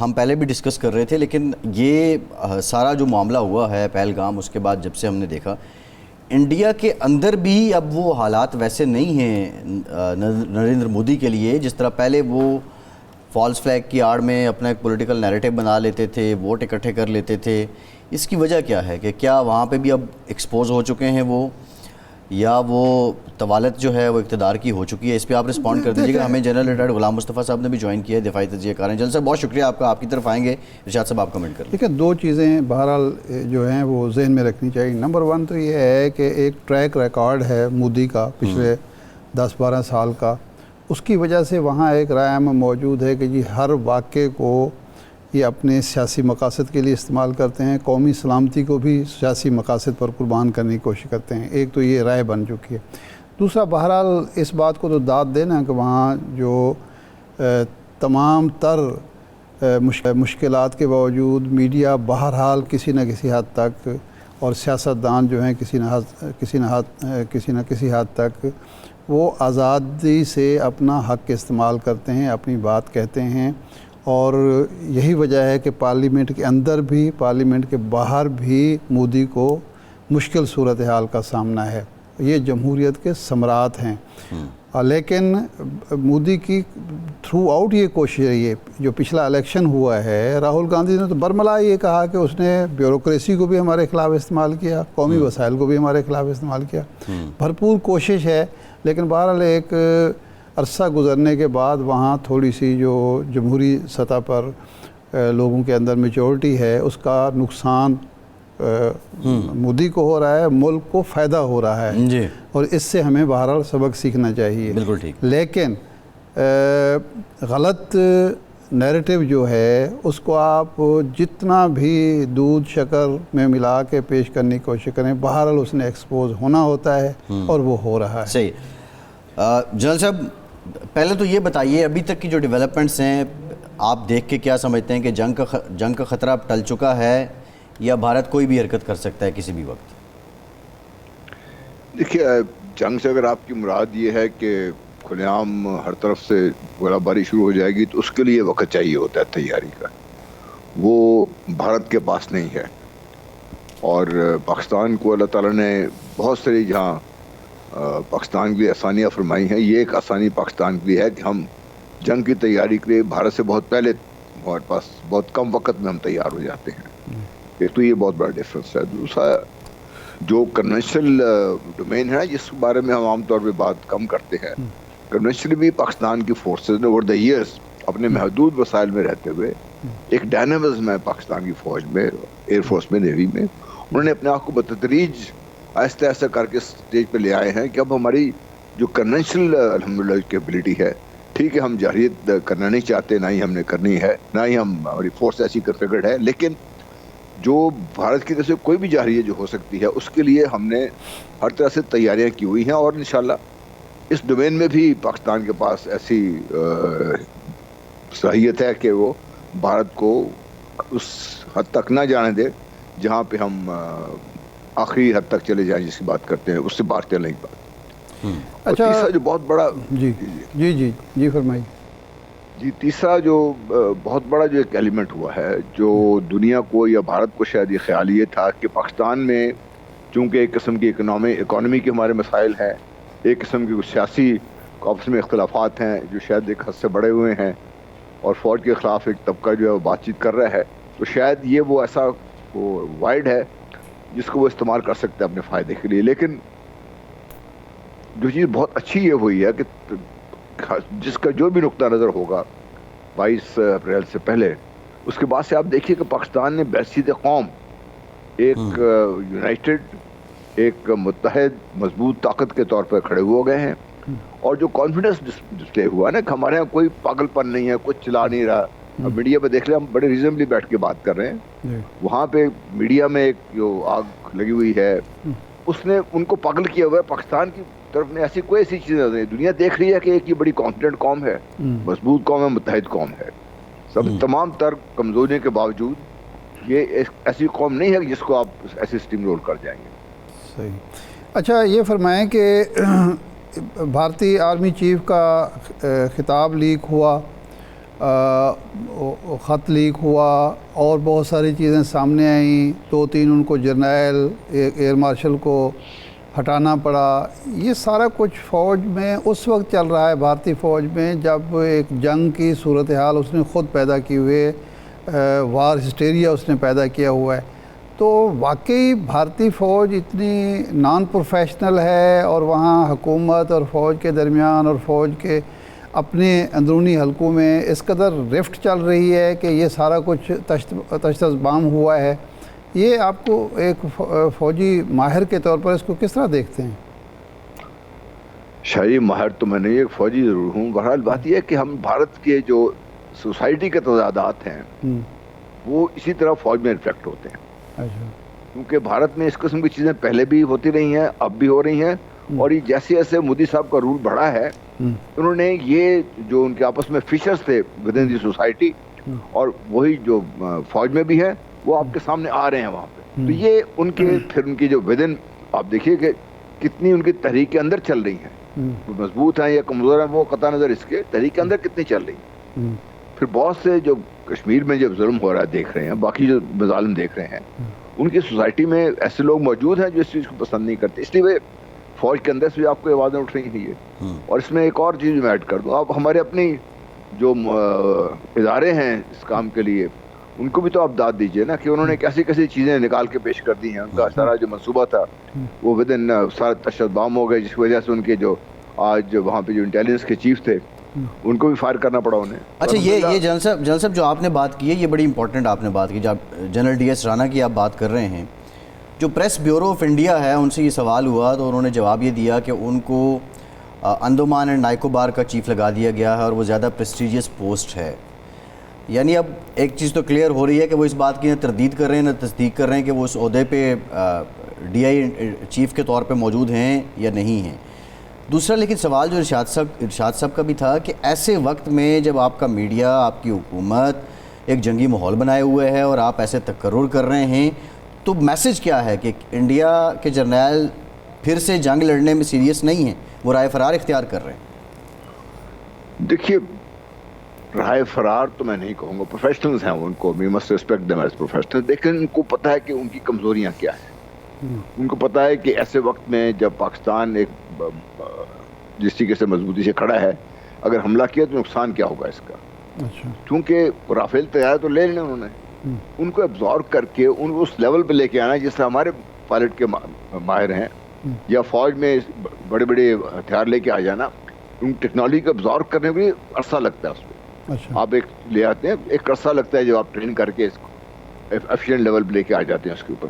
ہم پہلے بھی ڈسکس کر رہے تھے، لیکن یہ سارا جو معاملہ ہوا ہے پہلگام، اس کے بعد جب سے ہم نے دیکھا انڈیا کے اندر بھی اب وہ حالات ویسے نہیں ہیں نریندر مودی کے لیے جس طرح پہلے وہ فالس فلیگ کی آڑ میں اپنا ایک پولیٹیکل نیریٹو بنا لیتے تھے، ووٹ اکٹھے کر لیتے تھے۔ اس کی وجہ کیا ہے کہ کیا وہاں پہ بھی اب ایکسپوز ہو چکے ہیں وہ، یا وہ طوالت جو ہے وہ اقتدار کی ہو چکی ہے؟ اس پہ آپ رسپونڈ کر دیجیے گا۔ ہمیں جنرل ریٹائرڈ غلام مصطفیٰ صاحب نے بھی جوائن کیا ہے، دفاعی تجزیہ کار ہیں۔ جنرل صاحب بہت شکریہ آپ کا، آپ کی طرف آئیں گے۔ ارشاد صاحب آپ کمنٹ کر لیں۔ دیکھیں، 2 چیزیں بہرحال جو ہیں وہ ذہن میں رکھنی چاہیے۔ نمبر 1 تو یہ ہے کہ ایک ٹریک ریکارڈ ہے مودی کا پچھلے 10-12 سال کا، اس کی وجہ سے وہاں ایک رائے عامہ موجود ہے کہ جی ہر واقعے کو یہ اپنے سیاسی مقاصد کے لیے استعمال کرتے ہیں، قومی سلامتی کو بھی سیاسی مقاصد پر قربان کرنے کی کوشش کرتے ہیں۔ ایک تو یہ رائے بن چکی ہے۔ دوسرا، بہرحال اس بات کو تو داد دینا کہ وہاں جو تمام تر مشکلات کے باوجود میڈیا بہرحال کسی نہ کسی حد تک، اور سیاستدان جو ہیں کسی نہ کسی حد تک وہ آزادی سے اپنا حق استعمال کرتے ہیں، اپنی بات کہتے ہیں، اور یہی وجہ ہے کہ پارلیمنٹ کے اندر بھی پارلیمنٹ کے باہر بھی مودی کو مشکل صورتحال کا سامنا ہے۔ یہ جمہوریت کے ثمرات ہیں۔ لیکن مودی کی تھرو آؤٹ یہ کوشش رہی ہے. جو پچھلا الیکشن ہوا ہے راہل گاندھی نے تو برملا یہ کہا کہ اس نے بیوروکریسی کو بھی ہمارے خلاف استعمال کیا, قومی وسائل کو بھی ہمارے خلاف استعمال کیا. بھرپور کوشش ہے, لیکن بہرحال ایک عرصہ گزرنے کے بعد وہاں تھوڑی سی جو جمہوری سطح پر لوگوں کے اندر میچورٹی ہے اس کا نقصان مودی کو ہو رہا ہے, ملک کو فائدہ ہو رہا ہے جی, اور اس سے ہمیں بہرحال سبق سیکھنا چاہیے. بالکل ٹھیک. لیکن غلط نیریٹو جو ہے اس کو آپ جتنا بھی دودھ شکر میں ملا کے پیش کرنے کی کوشش کریں, بہرحال اس نے ایکسپوز ہونا ہوتا ہے اور وہ ہو رہا ہے. صحیح. جنرل صاحب پہلے تو یہ بتائیے ابھی تک کی جو ڈیولپمنٹس ہیں آپ دیکھ کے کیا سمجھتے ہیں کہ جنگ کا خطرہ اب ٹل چکا ہے یا بھارت کوئی بھی حرکت کر سکتا ہے کسی بھی وقت؟ دیکھیے جنگ سے اگر آپ کی مراد یہ ہے کہ کھلے عام ہر طرف سے گولہ باری شروع ہو جائے گی تو اس کے لیے وقت چاہیے ہوتا ہے تیاری کا, وہ بھارت کے پاس نہیں ہے. اور پاکستان کو اللہ تعالیٰ نے بہت ساری جہاں پاکستان کی آسانیاں فرمائی ہیں, یہ ایک آسانی پاکستان کی ہے کہ ہم جنگ کی تیاری کے لیے بھارت سے بہت پہلے ہمارے پاس بہت کم وقت میں ہم تیار ہو جاتے ہیں. ایک تو یہ بہت بڑا ڈفرینس ہے. دوسرا جو کنونشنل ڈومین ہے جس کے بارے میں ہم عام طور پہ بات کم کرتے ہیں, کنونشنلی بھی پاکستان کی فورسز نے اوور دا ایئرس اپنے محدود وسائل میں رہتے ہوئے ایک ڈائنامزم ہے پاکستان کی فوج میں, ایئر فورس میں, نیوی میں, انہوں نے اپنے آپ کو بتدریج آہستہ آہستہ کر کے اسٹیج پہ لے آئے ہیں کہ اب ہماری جو کنونشنل الحمدللہ کیپبلٹی ہے, ٹھیک ہے ہم جارحیت کرنا نہیں چاہتے, نہ ہی ہم نے کرنی ہے, نہ ہی ہماری فورس ایسی کنفیگرڈ ہے, لیکن جو بھارت کی طرف سے کوئی بھی جارحیت جو ہو سکتی ہے اس کے لیے ہم نے ہر طرح سے تیاریاں کی ہوئی ہیں. اور انشاءاللہ اس ڈومین میں بھی پاکستان کے پاس ایسی صلاحیت ہے کہ وہ بھارت کو اس حد تک نہ جانے دے جہاں پہ ہم آخری حد تک چلے جائیں جس کی بات کرتے ہیں, اس سے باہر چلنے کی بات. اچھا, تیسرا جو بہت بڑا جی جی جی جی فرمائیے. جی تیسرا جو بہت بڑا جو ایک ایلیمنٹ ہوا ہے جو دنیا کو یا بھارت کو شاید یہ خیال یہ تھا کہ پاکستان میں چونکہ ایک قسم کی اکانومی کے ہمارے مسائل ہیں, ایک قسم کی سیاسی آپس میں اختلافات ہیں جو شاید ایک حد سے بڑے ہوئے ہیں, اور فوج کے خلاف ایک طبقہ جو ہے وہ بات چیت کر رہا ہے, تو شاید یہ وہ ایسا وائڈ ہے جس کو وہ استعمال کر سکتے ہیں اپنے فائدے کے لیے. لیکن جو چیز بہت اچھی یہ ہوئی ہے کہ جس کا جو بھی نقطہ نظر ہوگا 22 اپریل سے پہلے, اس کے بعد سے آپ دیکھیے کہ پاکستان نے بحیثیت قوم ایک یونائٹڈ, ایک متحد مضبوط طاقت کے طور پر کھڑے ہو گئے ہیں. اور جو کانفیڈنس ڈسپلے ہوا نا کہ ہمارے یہاں کوئی پاگل پن نہیں ہے, کچھ چلا نہیں رہا. اب میڈیا پہ دیکھ لیں, ہم بڑے ریزنبلی بیٹھ کے بات کر رہے ہیں, وہاں پہ میڈیا میں ایک جو آگ لگی ہوئی ہے اس نے ان کو پاگل کیا ہوا ہے. پاکستان کی طرف میں ایسی کوئی ایسی چیز نہیں, دنیا دیکھ رہی ہے کہ ایک یہ بڑی کانفیڈنٹ قوم ہے, مضبوط قوم ہے, متحد قوم ہے. تمام تر کمزوریوں کے باوجود یہ ایسی قوم نہیں ہے جس کو آپ ایسے اسٹیم رول کر جائیں گے. صحیح. اچھا یہ فرمائیں کہ بھارتی آرمی چیف کا خطاب لیک ہوا, خط لیک ہوا, اور بہت ساری چیزیں سامنے آئیں, 2-3 ان کو جرنیل ایئر مارشل کو ہٹانا پڑا. یہ سارا کچھ فوج میں اس وقت چل رہا ہے, بھارتی فوج میں, جب ایک جنگ کی صورتحال اس نے خود پیدا کی ہوئے, وار ہسٹیریا اس نے پیدا کیا ہوا ہے. تو واقعی بھارتی فوج اتنی نان پروفیشنل ہے, اور وہاں حکومت اور فوج کے درمیان اور فوج کے اپنے اندرونی حلقوں میں اس قدر رفٹ چل رہی ہے کہ یہ سارا کچھ تشتز بام ہوا ہے. یہ آپ کو ایک فوجی ماہر کے طور پر اس کو کس طرح دیکھتے ہیں؟ شاہی ماہر تو میں نہیں, ایک فوجی ضرور ہوں. بہرحال بات یہ ہے کہ ہم بھارت کے جو سوسائٹی کے تضادات ہیں وہ اسی طرح فوج میں ریفلیکٹ ہوتے ہیں. کیونکہ بھارت میں اس قسم کی چیزیں پہلے بھی ہوتی رہی ہیں, اب بھی ہو رہی ہیں, اور یہ جیسے جیسے مودی صاحب کا رول بڑھا ہے انہوں نے یہ جو ان کے آپس میں فیچرز تھے ود ان دی سوسائٹی, اور وہی جو فوج میں بھی ہے وہ آپ کے سامنے آ رہے ہیں وہاں پہ. تو یہ ان کے پھر ان کی جو ود ان آپ دیکھیے کہ کتنی ان کی تحریک کے اندر چل رہی ہیں, مضبوط ہیں یا کمزور ہیں وہ قطع نظر اس کے تحریک کے اندر کتنی چل رہی ہیں. پھر بہت سے جو کشمیر میں جب ظلم ہو رہا ہے دیکھ رہے ہیں, باقی جو مظالم دیکھ رہے ہیں, ان کی سوسائٹی میں ایسے لوگ موجود ہیں جو اس چیز کو پسند نہیں کرتے. اس لیے فوج کے اندر سے بھی آپ کو آوازیں اٹھ رہی ہیں. اور اس میں ایک اور چیز میں ایڈ کر دوں, آپ ہمارے اپنی جو ادارے ہیں اس کام کے لیے, ان کو بھی تو آپ داد دیجئے نا کہ انہوں نے کیسی کیسی چیزیں نکال کے پیش کر دی ہیں. ان کا سارا جو منصوبہ تھا وہ ود ان سارا تشدد بام ہو گئے, جس کی وجہ سے ان کے جو آج وہاں پہ جو انٹیلیجنس کے چیف تھے ان کو بھی فائر کرنا پڑا انہیں. اچھا یہ جنرل صاحب جو آپ نے بات کی ہے یہ بڑی امپورٹنٹ آپ نے بات کی. جب جنرل ڈی ایس رانا کی آپ بات کر رہے ہیں, جو پریس بیورو آف انڈیا ہے ان سے یہ سوال ہوا تو انہوں نے جواب یہ دیا کہ ان کو انڈمان اینڈ نائکوبار کا چیف لگا دیا گیا ہے اور وہ زیادہ پریسٹیجیس پوسٹ ہے. یعنی اب ایک چیز تو کلیئر ہو رہی ہے کہ وہ اس بات کی نہ تردید کر رہے ہیں نہ تصدیق کر رہے ہیں کہ وہ اس عہدے پہ ڈی آئی چیف کے طور پہ موجود ہیں یا نہیں ہیں. دوسرا لیکن سوال جو ارشاد صاحب کا بھی تھا کہ ایسے وقت میں جب آپ کا میڈیا, آپ کی حکومت ایک جنگی ماحول بنائے ہوئے ہے اور آپ ایسے تقرر کر رہے ہیں, تو میسج کیا ہے کہ انڈیا کے جرنیل پھر سے جنگ لڑنے میں سیریس نہیں ہیں, وہ رائے فرار اختیار کر رہے ہیں؟ دیکھیے رائے فرار تو میں نہیں کہوں گا, پروفیشنلز ہیں ان کو, we must respect them as professional, لیکن ان کو پتہ ہے کہ ان کی کمزوریاں کیا ہیں. ان کو پتہ ہے کہ ایسے وقت میں جب پاکستان ایک جس طریقے سے مضبوطی سے کھڑا ہے, اگر حملہ کیا تو نقصان کیا ہوگا اس کا. کیونکہ رافیل تیار تو لے لیں انہوں نے, ان کو ایبزارو کر کے ان کو اس لیول پہ لے کے آنا جس سے ہمارے پائلٹ کے ماہر ہیں, یا فوج میں بڑے بڑے ہتھیار لے کے آ جانا, ان ٹیکنالوجی کو ایبزارو کرنے میں عرصہ لگتا ہے. اس میں آپ ایک لے آتے ہیں, ایک عرصہ لگتا ہے جب آپ ٹرین کر کے اس کو ایفیشینٹ لیول پہ لے کے آ جاتے ہیں اس کے اوپر,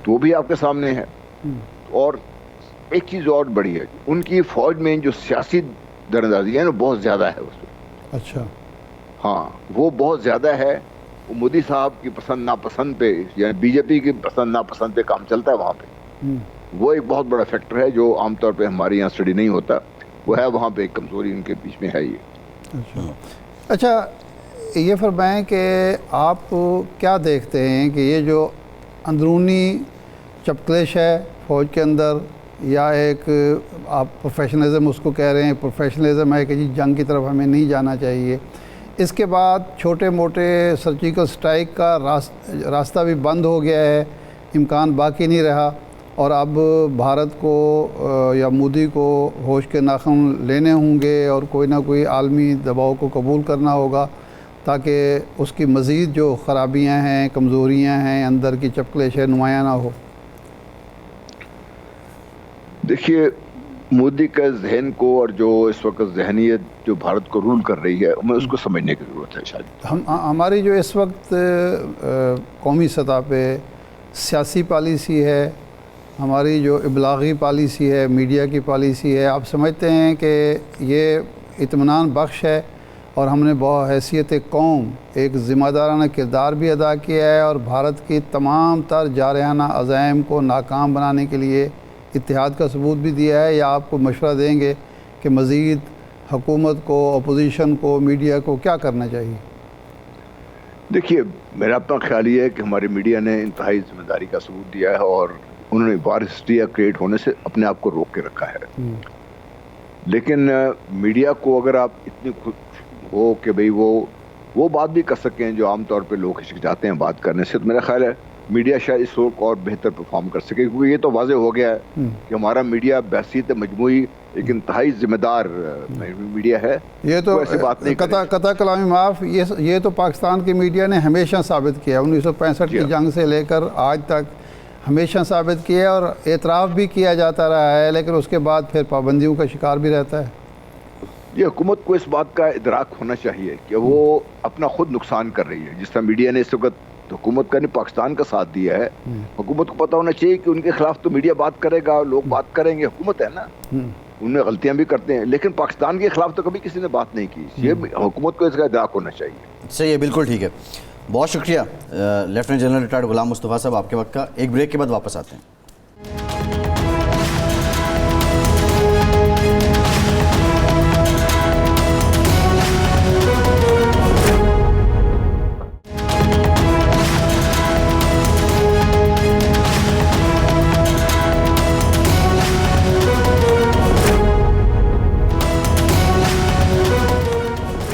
تو وہ بھی آپ کے سامنے ہے. اور ایک چیز اور بڑی ہے, ان کی فوج میں جو سیاسی درندازی ہے نا بہت زیادہ ہے اس میں. اچھا ہاں وہ بہت زیادہ ہے. وہ مودی صاحب کی پسند ناپسند پہ, یعنی بی جے پی کی پسند ناپسند پہ کام چلتا ہے وہاں پہ. وہ ایک بہت بڑا فیکٹر ہے جو عام طور پہ ہمارے یہاں اسٹڈی نہیں ہوتا, وہ ہے وہاں پہ ایک کمزوری ان کے بیچ میں ہے یہ. اچھا یہ فرمائیں کہ آپ کیا دیکھتے ہیں کہ یہ جو اندرونی چپکلش ہے فوج کے اندر, یا ایک آپ پروفیشنلزم اس کو کہہ رہے ہیں, پروفیشنلزم ہے کہ جی جنگ کی طرف ہمیں نہیں جانا چاہیے, اس کے بعد چھوٹے موٹے سرجیکل سٹرائک کا راستہ بھی بند ہو گیا ہے, امکان باقی نہیں رہا, اور اب بھارت کو یا مودی کو ہوش کے ناخن لینے ہوں گے اور کوئی نہ کوئی عالمی دباؤ کو قبول کرنا ہوگا تاکہ اس کی مزید جو خرابیاں ہیں, کمزوریاں ہیں, اندر کی چپکلش ہے, نمایاں نہ ہو. دیکھیے مودی کا ذہن کو اور جو اس وقت ذہنیت جو بھارت کو رول کر رہی ہے, ہمیں اس کو سمجھنے کی ضرورت ہے. شاید ہماری جو اس وقت قومی سطح پہ سیاسی پالیسی ہے, ہماری جو ابلاغی پالیسی ہے, میڈیا کی پالیسی ہے, آپ سمجھتے ہیں کہ یہ اطمینان بخش ہے اور ہم نے بحیثیت قوم ایک ذمہ دارانہ کردار بھی ادا کیا ہے اور بھارت کی تمام تر جارحانہ عزائم کو ناکام بنانے کے لیے اتحاد کا ثبوت بھی دیا ہے, یا آپ کو مشورہ دیں گے کہ مزید حکومت کو, اپوزیشن کو, میڈیا کو کیا کرنا چاہیے؟ دیکھیے میرا اپنا خیال یہ ہے کہ ہماری میڈیا نے انتہائی ذمہ داری کا ثبوت دیا ہے اور انہوں نے وار ہسٹری کریٹ ہونے سے اپنے آپ کو روک کے رکھا ہے. لیکن میڈیا کو اگر آپ اتنی ہو کہ بھئی وہ بات بھی کر سکیں جو عام طور پہ لوگ ہچکچاتے ہیں بات کرنے سے, تو میرا خیال ہے میڈیا شاید اس وقت اور بہتر پرفارم کر سکے, کیونکہ یہ تو واضح ہو گیا ہے کہ ہمارا میڈیا بحثیت مجموعی ایک انتہائی ذمہ دار میڈیا ہے. یہ تو ایسی بات نہیں قطع کلامی معاف, یہ تو پاکستان کی میڈیا نے ہمیشہ ثابت کیا, 1965 کی جنگ سے لے کر آج تک ہمیشہ ثابت کیا اور اعتراف بھی کیا جاتا رہا ہے, لیکن اس کے بعد پھر پابندیوں کا شکار بھی رہتا ہے. یہ حکومت کو اس بات کا ادراک ہونا چاہیے کہ وہ اپنا خود نقصان کر رہی ہے. جس طرح میڈیا نے اس وقت حکومت کا پاکستان کا ساتھ دیا ہے, حکومت کو پتہ ہونا چاہیے کہ ان کے خلاف تو میڈیا بات کرے گا, لوگ بات کریں گے, حکومت ہے نا, ان میں غلطیاں بھی کرتے ہیں, لیکن پاکستان کے خلاف تو کبھی کسی نے بات نہیں کی. یہ حکومت کو اس کا ادراک ہونا چاہیے. صحیح ہے, بالکل ٹھیک ہے. بہت شکریہ lieutenant general retired Ghulam Mustafa صاحب آپ کے وقت کا. ایک بریک کے بعد واپس آتے ہیں.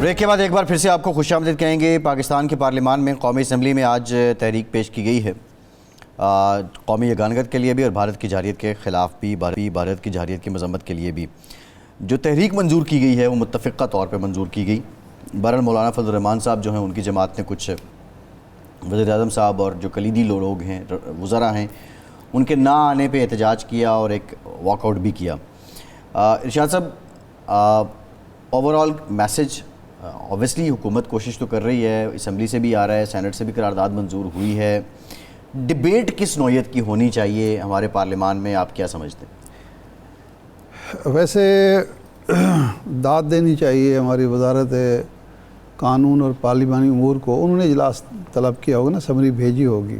بریک کے بعد ایک بار پھر سے آپ کو خوش آمدید کہیں گے. پاکستان کی پارلیمان میں قومی اسمبلی میں آج تحریک پیش کی گئی ہے قومی یگانگت کے لیے بھی اور بھارت کی جارحیت کے خلاف بھی، بھارت کی جارحیت کی مذمت کے لیے بھی جو تحریک منظور کی گئی ہے وہ متفقہ طور پہ منظور کی گئی۔ بہرحال مولانا فضل الرحمان صاحب جو ہیں ان کی جماعت نے کچھ وزیر اعظم صاحب اور جو کلیدی لوگ ہیں، وزراء ہیں، ان کے نہ آنے پہ احتجاج کیا اور ایک واک آؤٹ بھی کیا۔ ارشاد صاحب، اوور آل میسج اوبیسلی حکومت کوشش تو کر رہی ہے، اسمبلی سے بھی آ رہا ہے، سینٹ سے بھی قرارداد منظور ہوئی ہے، ڈیبیٹ کس نوعیت کی ہونی چاہیے ہمارے پارلیمان میں، آپ کیا سمجھتے ہیں؟ ویسے داد دینی چاہیے ہماری وزارت قانون اور پارلیمانی امور کو، انہوں نے اجلاس طلب کیا ہوگا نا، سمری بھیجی ہوگی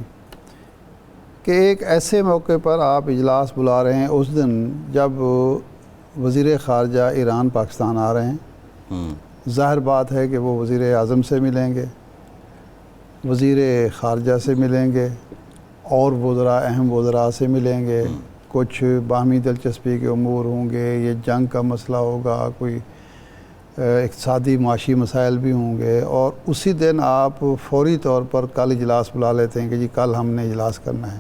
کہ ایک ایسے موقع پر آپ اجلاس بلا رہے ہیں اس دن جب وزیر خارجہ ایران پاکستان آ رہے ہیں۔ ظاہر بات ہے کہ وہ وزیر اعظم سے ملیں گے، وزیر خارجہ سے ملیں گے، اور وزراء، اہم وزراء سے ملیں گے، کچھ باہمی دلچسپی کے امور ہوں گے، یہ جنگ کا مسئلہ ہوگا، کوئی اقتصادی معاشی مسائل بھی ہوں گے، اور اسی دن آپ فوری طور پر کل اجلاس بلا لیتے ہیں کہ جی کل ہم نے اجلاس کرنا ہے۔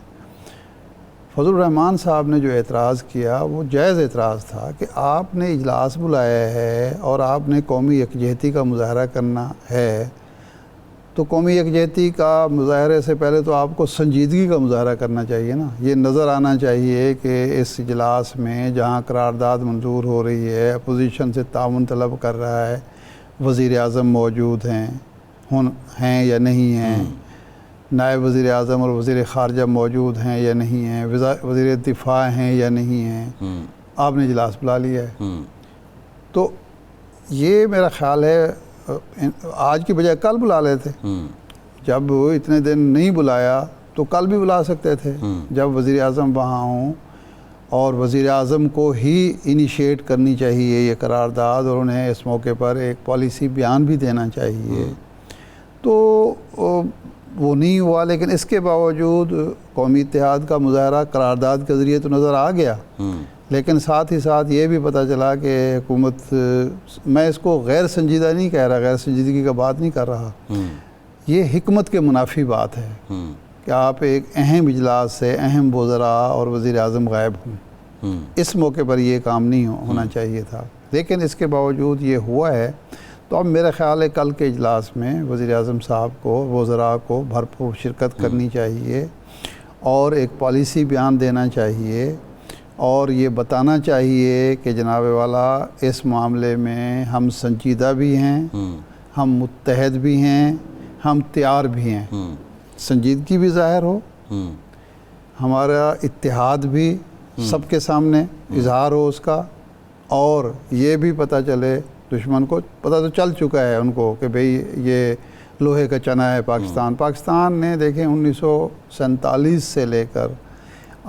فضل الرحمان صاحب نے جو اعتراض کیا وہ جائز اعتراض تھا کہ آپ نے اجلاس بلایا ہے اور آپ نے قومی یکجہتی کا مظاہرہ کرنا ہے، تو قومی یکجہتی کا مظاہرے سے پہلے تو آپ کو سنجیدگی کا مظاہرہ کرنا چاہیے نا۔ یہ نظر آنا چاہیے کہ اس اجلاس میں جہاں قرارداد منظور ہو رہی ہے، اپوزیشن سے تعاون طلب کر رہا ہے، وزیر اعظم موجود ہیں یا نہیں ہیں، نائب وزیر اعظم اور وزیر خارجہ موجود ہیں یا نہیں ہیں، وزیر دفاع ہیں یا نہیں ہیں، آپ نے اجلاس بلا لیا ہے۔ تو یہ میرا خیال ہے آج کی بجائے کل بلا لیتے، جب اتنے دن نہیں بلایا تو کل بھی بلا سکتے تھے جب وزیر اعظم وہاں ہوں، اور وزیر اعظم کو ہی انیشیٹ کرنی چاہیے یہ قرارداد، اور انہیں اس موقع پر ایک پالیسی بیان بھی دینا چاہیے۔ تو وہ نہیں ہوا، لیکن اس کے باوجود قومی اتحاد کا مظاہرہ قرارداد کے ذریعے تو نظر آ گیا، لیکن ساتھ ہی ساتھ یہ بھی پتہ چلا کہ حکومت، میں اس کو غیر سنجیدہ نہیں کہہ رہا، غیر سنجیدگی کا بات نہیں کر رہا، یہ حکمت کے منافی بات ہے کہ آپ ایک اہم اجلاس سے اہم وزراء اور وزیر اعظم غائب ہوں۔ اس موقع پر یہ کام نہیں ہونا چاہیے تھا، لیکن اس کے باوجود یہ ہوا ہے۔ تو اب میرا خیال ہے کل کے اجلاس میں وزیر اعظم صاحب کو، وزراء کو بھرپور شرکت کرنی چاہیے اور ایک پالیسی بیان دینا چاہیے، اور یہ بتانا چاہیے کہ جناب والا اس معاملے میں ہم سنجیدہ بھی ہیں، ہم متحد بھی ہیں، ہم تیار بھی ہیں، سنجیدگی بھی ظاہر ہو، ہمارا اتحاد بھی سب کے سامنے اظہار ہو اس کا، اور یہ بھی پتہ چلے، دشمن کو پتہ تو چل چکا ہے ان کو کہ بھئی یہ لوہے کا چنا ہے پاکستان نے دیکھیں 1947 سے لے کر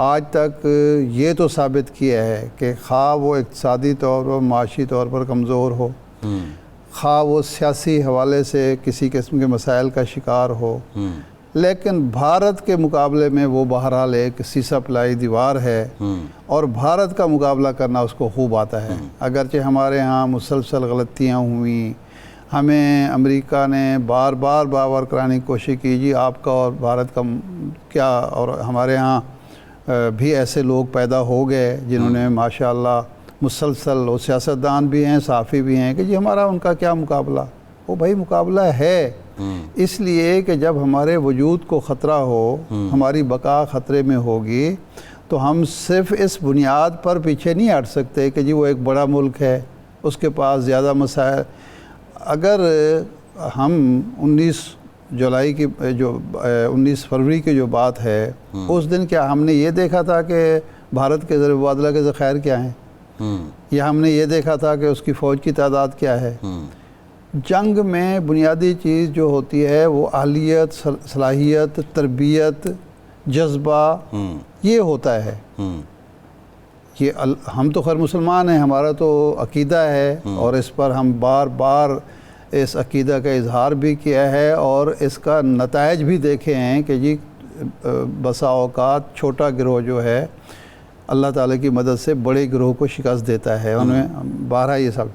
آج تک یہ تو ثابت کیا ہے کہ خواہ وہ اقتصادی طور پر، معاشی طور پر کمزور ہو، خواہ وہ سیاسی حوالے سے کسی قسم کے مسائل کا شکار ہو، لیکن بھارت کے مقابلے میں وہ بہرحال ایک سیسا پلائی دیوار ہے، اور بھارت کا مقابلہ کرنا اس کو خوب آتا ہے۔ اگرچہ ہمارے ہاں مسلسل غلطیاں ہوئیں، ہمیں امریکہ نے بار بار باور کرانے کی کوشش کی جی آپ کا اور بھارت کا کیا، اور ہمارے ہاں بھی ایسے لوگ پیدا ہو گئے جنہوں نے ماشاءاللہ مسلسل، وہ سیاستدان بھی ہیں، صحافی بھی ہیں، کہ جی ہمارا ان کا کیا مقابلہ، وہ بھائی مقابلہ ہے، اس لیے کہ جب ہمارے وجود کو خطرہ ہو، ہماری بقا خطرے میں ہوگی، تو ہم صرف اس بنیاد پر پیچھے نہیں ہٹ سکتے کہ جی وہ ایک بڑا ملک ہے، اس کے پاس زیادہ مسائل۔ اگر ہم 19 فروری کی جو بات ہے، اس دن کیا ہم نے یہ دیکھا تھا کہ بھارت کے زر مبادلہ کے ذخائر کیا ہیں، یا ہم نے یہ دیکھا تھا کہ اس کی فوج کی تعداد کیا ہے؟ جنگ میں بنیادی چیز جو ہوتی ہے وہ اہلیت، صلاحیت، تربیت، جذبہ، یہ ہوتا ہے۔ یہ ہم تو خیر مسلمان ہیں، ہمارا تو عقیدہ ہے، اور اس پر ہم بار بار اس عقیدہ کا اظہار بھی کیا ہے، اور اس کا نتائج بھی دیکھے ہیں کہ جی بسا اوقات چھوٹا گروہ جو ہے اللہ تعالیٰ کی مدد سے بڑے گروہ کو شکست دیتا ہے، انہیں بارہ یہ سب۔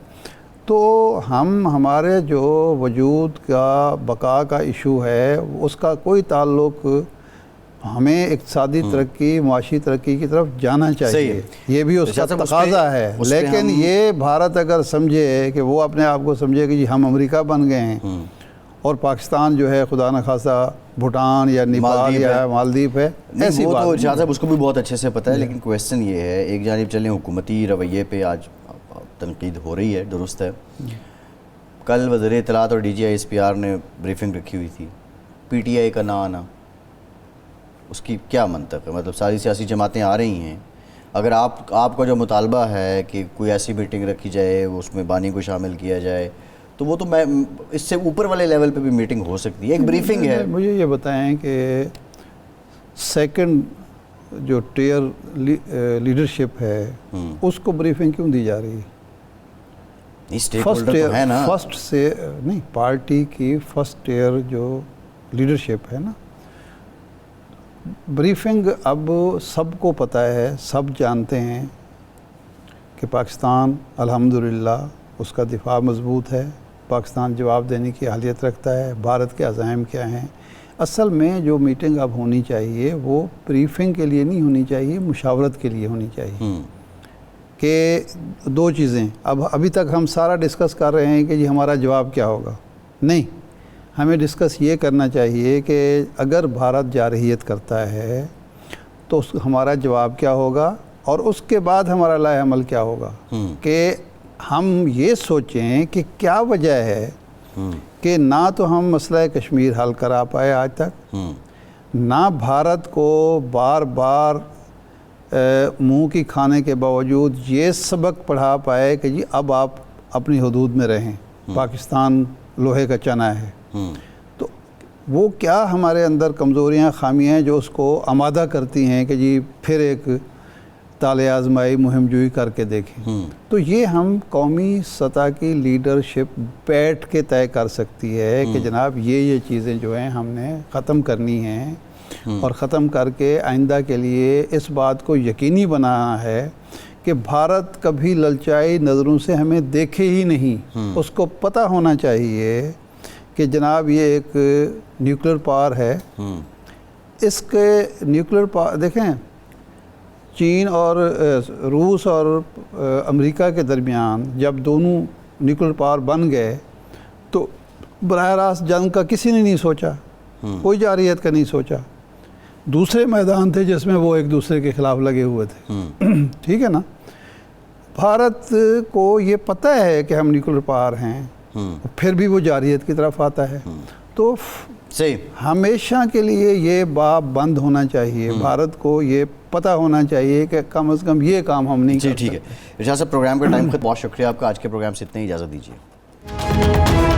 تو ہمارے جو وجود کا بقا کا ایشو ہے، اس کا کوئی تعلق ہمیں اقتصادی ترقی معاشی ترقی کی طرف جانا چاہیے، یہ بھی اس کا تقاضا ہے، لیکن یہ بھارت اگر سمجھے کہ وہ اپنے آپ کو سمجھے کہ جی ہم امریکہ بن گئے ہیں اور پاکستان جو ہے خدا نخواستہ بھوٹان یا نیپال یا مالدیپ ہے، ایسی وہ بات تو نہیں شاہ صاحب اس کو بھی بہت اچھے سے پتہ ہے، لیکن کویسچن یہ ہے، ایک جانب چلیں حکومتی رویے پہ آج تنقید ہو رہی ہے، درست ہے، کل وزیر اطلاعات اور DGI SPR نے بریفنگ رکھی ہوئی تھی، PTI کا نہ آنا اس کی کیا منطق ہے؟ مطلب ساری سیاسی جماعتیں آ رہی ہیں، اگر آپ کا جو مطالبہ ہے کہ کوئی ایسی میٹنگ رکھی جائے اس میں بانی کو شامل کیا جائے، تو وہ تو میں اس سے اوپر والے لیول پہ بھی میٹنگ ہو سکتی ہے، ایک بریفنگ ہے۔ مجھے یہ بتائیں کہ سیکنڈ جو ٹیئر لیڈرشپ ہے اس کو بریفنگ کیوں دی جا رہی ہے؟ فرسٹ سے نہیں، پارٹی کی فرسٹ ٹیئر جو لیڈرشپ ہے نا، بریفنگ اب سب کو پتہ ہے، سب جانتے ہیں کہ پاکستان الحمدللہ اس کا دفاع مضبوط ہے، پاکستان جواب دینے کی اہلیت رکھتا ہے، بھارت کے عزائم کیا ہیں۔ اصل میں جو میٹنگ اب ہونی چاہیے وہ بریفنگ کے لیے نہیں ہونی چاہیے، مشاورت کے لیے ہونی چاہیے، کہ دو چیزیں ابھی تک ہم سارا ڈسکس کر رہے ہیں کہ جی ہمارا جواب کیا ہوگا، نہیں، ہمیں ڈسکس یہ کرنا چاہیے کہ اگر بھارت جارحیت کرتا ہے تو ہمارا جواب کیا ہوگا، اور اس کے بعد ہمارا لائحہ عمل کیا ہوگا، کہ ہم یہ سوچیں کہ کیا وجہ ہے کہ نہ تو ہم مسئلہ کشمیر حل کرا پائے آج تک، نہ بھارت کو بار بار منہ کی کھانے کے باوجود یہ سبق پڑھا پائے کہ جی اب آپ اپنی حدود میں رہیں، پاکستان لوہے کا چنا ہے، تو وہ کیا ہمارے اندر کمزوریاں خامیاں ہیں جو اس کو آمادہ کرتی ہیں کہ جی پھر ایک تالِ آزمائی مہم جوئی کر کے دیکھیں۔ تو یہ ہم قومی سطح کی لیڈرشپ بیٹھ کے طے کر سکتی ہے کہ جناب یہ چیزیں جو ہیں ہم نے ختم کرنی ہیں، اور ختم کر کے آئندہ کے لیے اس بات کو یقینی بنانا ہے کہ بھارت کبھی للچائی نظروں سے ہمیں دیکھے ہی نہیں، اس کو پتہ ہونا چاہیے کہ جناب یہ ایک نیوکلیر پاور ہے، اس کے نیوکلیر پاور دیکھیں، چین اور روس اور امریکہ کے درمیان جب دونوں نیوکلیر پاور بن گئے تو براہ راست جنگ کا کسی نے نہیں سوچا، کوئی جارحیت کا نہیں سوچا، دوسرے میدان تھے جس میں وہ ایک دوسرے کے خلاف لگے ہوئے تھے، ٹھیک ہے نا۔ بھارت کو یہ پتہ ہے کہ ہم نیوکلیر پاور ہیں، پھر بھی وہ جارحیت کی طرف آتا ہے، تو ہمیشہ کے لیے یہ باب بند ہونا چاہیے، بھارت کو یہ پتہ ہونا چاہیے کہ کم از کم یہ کام ہم نہیں کر سکتے۔ ٹھیک ہے ارشاد صاحب، پروگرام کا ٹائم بہت شکریہ آپ کا، آج کے پروگرام سے اتنے ہی اجازت دیجیے۔